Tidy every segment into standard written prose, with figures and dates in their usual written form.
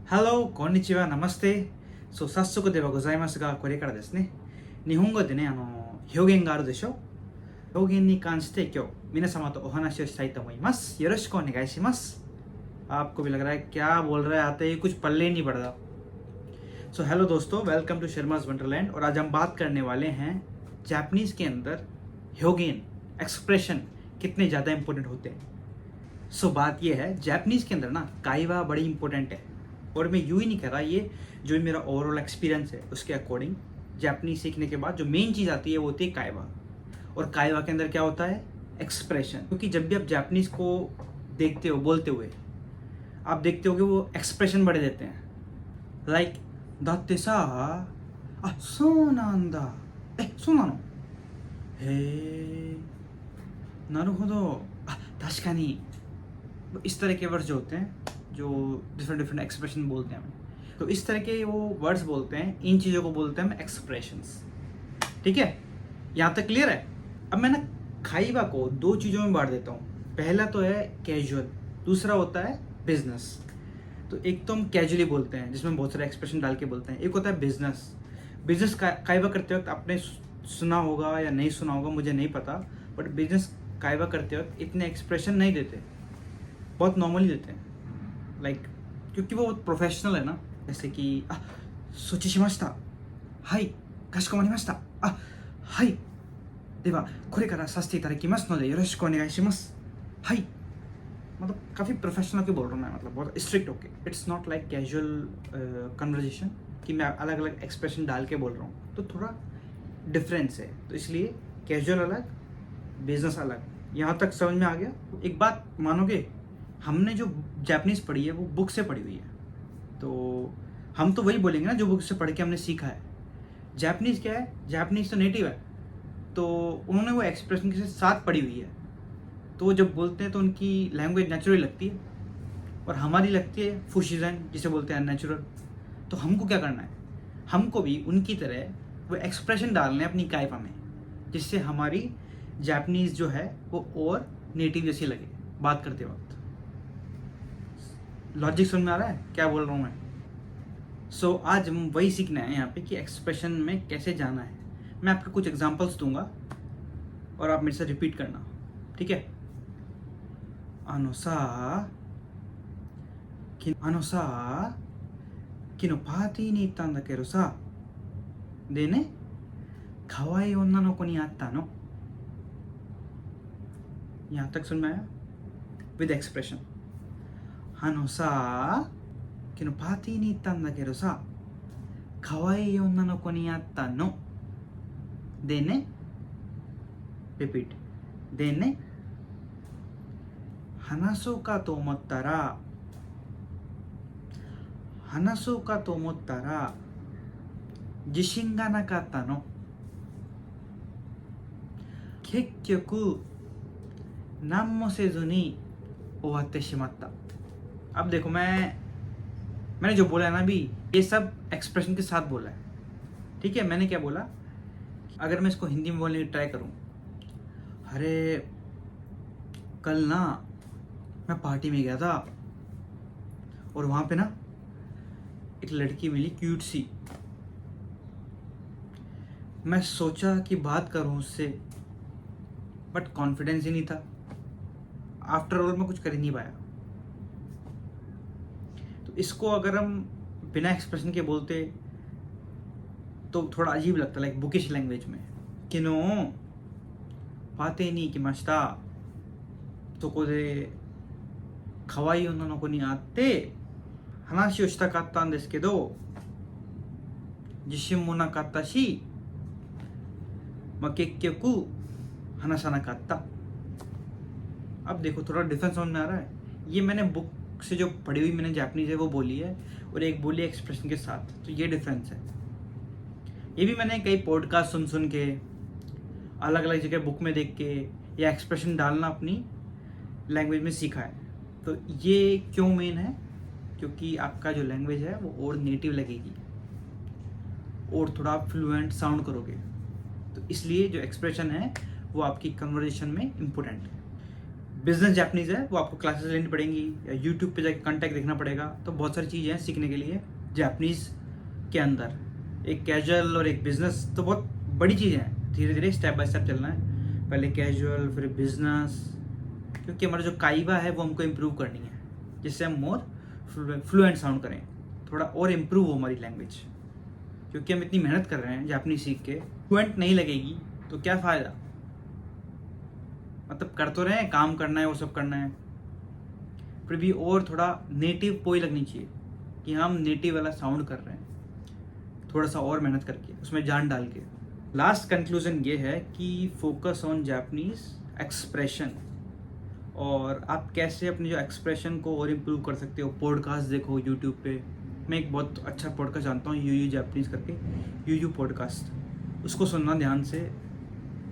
ハロー、こんにちは、ナマステ。そう、早速ではございますが、これからですね、日本語でね、表現があるでしょ。表現に関して今日、皆様とお話をしたいと思います。よろしくお願いします。आपको भी लग रहा है क्या बोल रहा है आते ही कुछ पल्ले नहीं पड़ता। सो हेलो दोस्तों, वेलकम टू शर्माज वंडरलैंड। और आज हम बात करने वाले हैं जापानीज़ के अंदर ह्योगेन एक्सप्रेशन कितने ज़्यादा इंपॉर्टेंट होते हैं। सो बात ये है, जापानीज़ के अंदर ना काइवा बड़ी इंपॉर्टेंट है। और मैं यूँ ही नहीं कर रहा, ये जो मेरा ओवरऑल एक्सपीरियंस है उसके अकॉर्डिंग जापानीज़ सीखने के बाद जो मेन चीज़ आती है वो होती है काइवा। और काइवा के अंदर क्या होता है? एक्सप्रेशन। क्योंकि जब भी आप जापानीज़ को देखते हो बोलते हुए, आप देखते हो कि वो एक्सप्रेशन बड़े देते हैं। लाइक दाते सा आ सो नांदा ए सो नानो हे नारुहोदो आ ताशकानी। इस तरह के वर्ड्स जो होते हैं, जो डिफरेंट एक्सप्रेशन बोलते हैं हमें, तो इस तरह के वो वर्ड्स बोलते हैं। इन चीज़ों को बोलते हैं हम एक्सप्रेशंस। ठीक है, यहाँ तक क्लियर है? अब मैं ना खाइबा को दो चीज़ों में बांट देता हूँ। पहला तो है कैजुअल, दूसरा होता है बिजनेस। तो एक तो हम कैजुअली बोलते हैं जिसमें बहुत सारे एक्सप्रेशन डाल के बोलते हैं, एक होता है बिजनेस। बिजनेस काइबा करते वक्त आपने सुना होगा या नहीं सुना होगा, मुझे नहीं पता, बट बिजनेस काइबा करते वक्त इतने एक्सप्रेशन नहीं देते, बहुत नॉर्मली देते हैं। लाइक क्योंकि वो प्रोफेशनल है ना। जैसे कि सोचिशिमाशिता, हाई काशिकोमारिमाशिता, हाई देवा कोरे कारा सासेते इतादाकिमासु नोदे योरोशिकु ओनेगाइशिमासु, हाई। मतलब काफ़ी प्रोफेशनल के बोल रहा हूँ मैं, मतलब बहुत स्ट्रिक्ट होके। It's not like casual conversation कि मैं अलग अलग एक्सप्रेशन डाल के बोल रहा हूँ, तो थोड़ा डिफरेंस है। तो इसलिए कैजुअल अलग, बिजनेस अलग। यहाँ तक समझ में आ गया? एक बात मानोगे, हमने जो जापानीज़ पढ़ी है वो बुक से पढ़ी हुई है, तो हम तो वही बोलेंगे ना जो बुक से पढ़ के हमने सीखा है। जापानीज़ क्या है? जापानीज़ तो नेटिव है, तो उन्होंने वो एक्सप्रेशन के साथ पढ़ी हुई है, तो वो जब बोलते हैं तो उनकी लैंग्वेज नेचुरल लगती है, और हमारी लगती है फुशिज़न, जिसे बोलते हैं नेचुरल। तो हमको क्या करना है? हमको भी उनकी तरह वो एक्सप्रेशन डालने हैं अपनी काइबा में, जिससे हमारी जापानीज़ जो है वो और नेटिव जैसी लगे बात करते वक्त। लॉजिक समझ में आ रहा है क्या बोल रहा हूँ मैं? सो आज हम वही सीखना है यहाँ पे कि एक्सप्रेशन में कैसे जाना है। मैं आपको कुछ एग्जांपल्स दूंगा और आप मेरे से रिपीट करना, ठीक है? किनो पार्टीに行ったんだけどさ、でね、可愛い女の子に会ったの। यहाँ तक सुन में आया? With expression. 昨日パーティーに行ったんだけどさ、可愛い女の子に会ったの。でね、repeat。でね、話そうかと思ったら自信がなかったの。結局何もせずに終わってしまった。अब देखो, मैंने जो बोला है ना अभी, ये सब एक्सप्रेशन के साथ बोला है, ठीक है? मैंने क्या बोला, अगर मैं इसको हिंदी में बोलने की ट्राई करूं, अरे कल ना मैं पार्टी में गया था और वहाँ पे ना एक लड़की मिली क्यूट सी। मैं सोचा कि बात करूं उससे, बट कॉन्फिडेंस ही नहीं था। आफ्टर ऑल मैं कुछ कर ही नहीं पाया। तो इसको अगर हम बिना एक्सप्रेशन के बोलते तो थोड़ा अजीब लगता, लाइक बुकिश लैंग्वेज में। किनो पाते नहीं कि मस्ता तो को दे खवाई उन्होंने को नहीं आते हनाशी उष्टा कात्ताんですけど自信もなかったし、結局話さなかった。अब देखो थोड़ा डिफरेंस समझ में आ रहा है? ये मैंने बुक से जो पढ़ी हुई मैंने जापानीज़ है वो बोली है, और एक बोली एक्सप्रेशन के साथ, तो ये डिफरेंस है। ये भी मैंने कई पॉडकास्ट सुन के, अलग अलग जगह बुक में देख के या एक्सप्रेशन डालना अपनी लैंग्वेज में सीखा है। तो ये क्यों मेन है? क्योंकि आपका जो लैंग्वेज है वो और नेटिव लगेगी और थोड़ा आप फ्लुएंट साउंड करोगे, तो इसलिए जो एक्सप्रेशन है वो आपकी कन्वर्सेशन में इम्पोर्टेंट है। बिजनेस जापानीज़ है वो आपको क्लासेस लेनी पड़ेंगी या यूट्यूब पे जाके कंटेंट देखना पड़ेगा। तो बहुत सारी चीज़ें हैं सीखने के लिए जापानीज़ के अंदर। एक कैजुअल और एक बिजनेस तो बहुत बड़ी चीज़ें हैं, धीरे धीरे स्टेप बाय स्टेप चलना है। पहले कैजुअल फिर बिजनेस, क्योंकि हमारा जो काइबा है वो हमको इम्प्रूव करनी है, जिससे हम मोर फ्लुएंट साउंड करें, थोड़ा और इम्प्रूव हो हमारी लैंग्वेज। क्योंकि हम इतनी मेहनत कर रहे हैं जापानीज सीख के, फ्लुएंट नहीं लगेगी तो क्या फ़ायदा। मतलब कर तो रहे हैं, काम करना है, वो सब करना है, फिर भी और थोड़ा नेटिव पोई लगनी चाहिए कि हम नेटिव वाला साउंड कर रहे हैं, थोड़ा सा और मेहनत करके उसमें जान डाल के। लास्ट कंक्लूजन ये है कि फोकस ऑन जापानीज एक्सप्रेशन, और आप कैसे अपने जो एक्सप्रेशन को और इम्प्रूव कर सकते हो। पॉडकास्ट देखो यूट्यूब पे, मैं एक बहुत अच्छा पॉडकास्ट जानता हूँ यू जापानीज़ करके, यू पॉडकास्ट, उसको सुनना ध्यान से,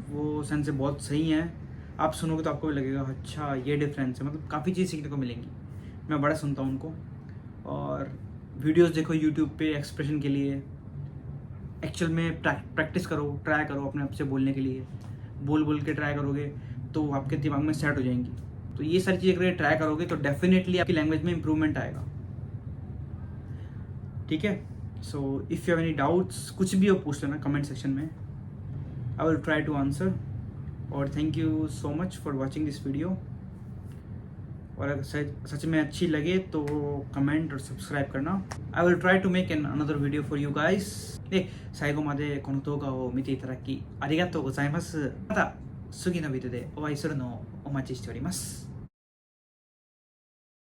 वो सेंस से बहुत सही है। आप सुनोगे तो आपको भी लगेगा अच्छा ये डिफरेंस है, मतलब काफ़ी चीज़ सीखने को मिलेंगी। मैं बड़ा सुनता हूँ उनको। और वीडियोस देखो यूट्यूब पे एक्सप्रेशन के लिए, एक्चुअल में प्रैक्टिस करो, ट्राई करो अपने आप से बोलने के लिए। बोल के ट्राई करोगे तो आपके दिमाग में सेट हो जाएंगी। तो ये सारी चीज़ें अगर ट्राई करोगे तो डेफिनेटली आपकी लैंग्वेज में इम्प्रूवमेंट आएगा। ठीक है, so if you have any doubts कुछ भी हो पूछ लेना कमेंट सेक्शन में, I will try to answer. और thank you so much for watching this video. और अगर सच में अच्छी लगे तो कमेंट और सब्सक्राइब करना। I will try to make an another video for you गाइस।最後までこの動画を見ていただきありがとうございます。また次のビデオでお会いするのをお待ちしております。